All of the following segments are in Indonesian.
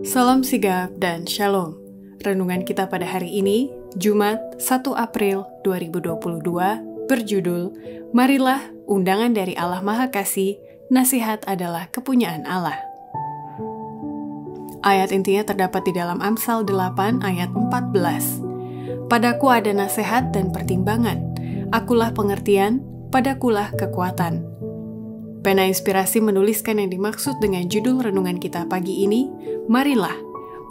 Salam sigap dan shalom. Renungan kita pada hari ini, Jumat 1 April 2022, berjudul Marilah Undangan dari Allah Maha Kasih, Nasihat adalah Kepunyaan Allah. Ayat intinya terdapat di dalam Amsal 8 ayat 14. Padaku ada nasihat dan pertimbangan, akulah pengertian, padakulah kekuatan. Pena Inspirasi menuliskan yang dimaksud dengan judul renungan kita pagi ini, Marilah,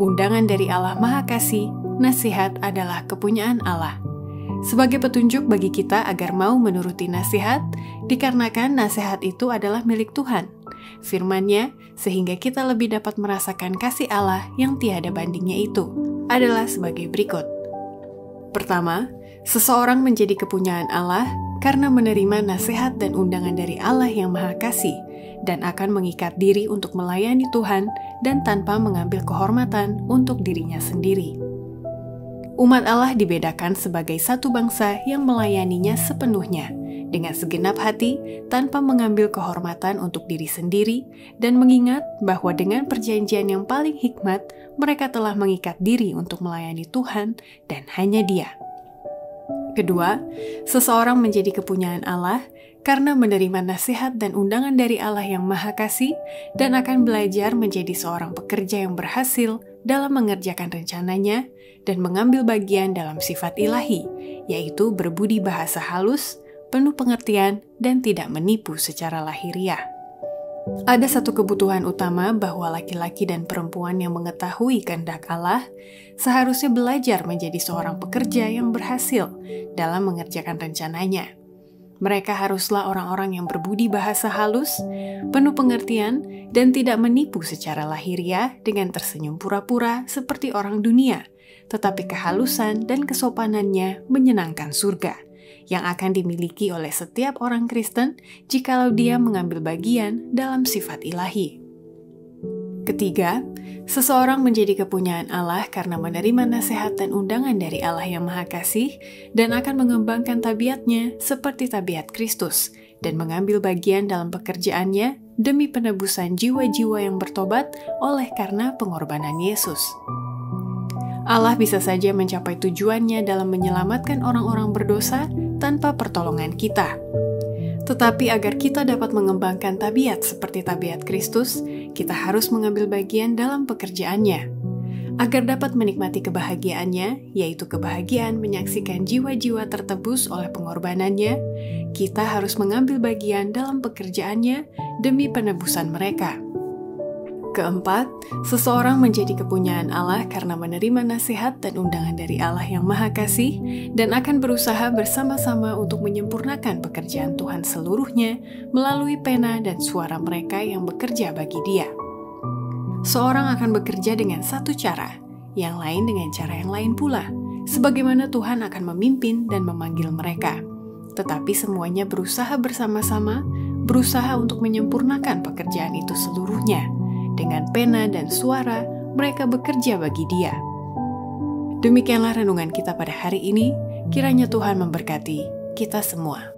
undangan dari Allah Maha Kasih, nasihat adalah kepunyaan Allah. Sebagai petunjuk bagi kita agar mau menuruti nasihat, dikarenakan nasihat itu adalah milik Tuhan. Firman-Nya, sehingga kita lebih dapat merasakan kasih Allah yang tiada bandingnya itu, adalah sebagai berikut. Pertama, seseorang menjadi kepunyaan Allah karena menerima nasihat dan undangan dari Allah yang Maha Kasih dan akan mengikat diri untuk melayani Tuhan dan tanpa mengambil kehormatan untuk dirinya sendiri. Umat Allah dibedakan sebagai satu bangsa yang melayaninya sepenuhnya, dengan segenap hati tanpa mengambil kehormatan untuk diri sendiri dan mengingat bahwa dengan perjanjian yang paling hikmat, mereka telah mengikat diri untuk melayani Tuhan dan hanya Dia. Kedua, seseorang menjadi kepunyaan Allah karena menerima nasihat dan undangan dari Allah yang Maha Kasih dan akan belajar menjadi seorang pekerja yang berhasil dalam mengerjakan rencananya dan mengambil bagian dalam sifat ilahi, yaitu berbudi bahasa halus, penuh pengertian, dan tidak menipu secara lahiriah. Ada satu kebutuhan utama bahwa laki-laki dan perempuan yang mengetahui kehendak Allah seharusnya belajar menjadi seorang pekerja yang berhasil dalam mengerjakan rencananya. Mereka haruslah orang-orang yang berbudi bahasa halus, penuh pengertian, dan tidak menipu secara lahiriah dengan tersenyum pura-pura seperti orang dunia, tetapi kehalusan dan kesopanannya menyenangkan surga, yang akan dimiliki oleh setiap orang Kristen jikalau dia mengambil bagian dalam sifat ilahi. Ketiga, seseorang menjadi kepunyaan Allah karena menerima nasihat dan undangan dari Allah yang Maha Kasih dan akan mengembangkan tabiatnya seperti tabiat Kristus dan mengambil bagian dalam pekerjaannya demi penebusan jiwa-jiwa yang bertobat oleh karena pengorbanan Yesus. Allah bisa saja mencapai tujuannya dalam menyelamatkan orang-orang berdosa tanpa pertolongan kita. Tetapi agar kita dapat mengembangkan tabiat seperti tabiat Kristus, kita harus mengambil bagian dalam pekerjaannya. Agar dapat menikmati kebahagiaannya, yaitu kebahagiaan menyaksikan jiwa-jiwa tertebus oleh pengorbanannya, kita harus mengambil bagian dalam pekerjaannya demi penebusan mereka. Keempat, seseorang menjadi kepunyaan Allah karena menerima nasihat dan undangan dari Allah yang Maha Kasih dan akan berusaha bersama-sama untuk menyempurnakan pekerjaan Tuhan seluruhnya melalui pena dan suara mereka yang bekerja bagi Dia. Seorang akan bekerja dengan satu cara, yang lain dengan cara yang lain pula, sebagaimana Tuhan akan memimpin dan memanggil mereka. Tetapi semuanya berusaha bersama-sama, berusaha untuk menyempurnakan pekerjaan itu seluruhnya. Dengan pena dan suara, mereka bekerja bagi Dia. Demikianlah renungan kita pada hari ini. Kiranya Tuhan memberkati kita semua.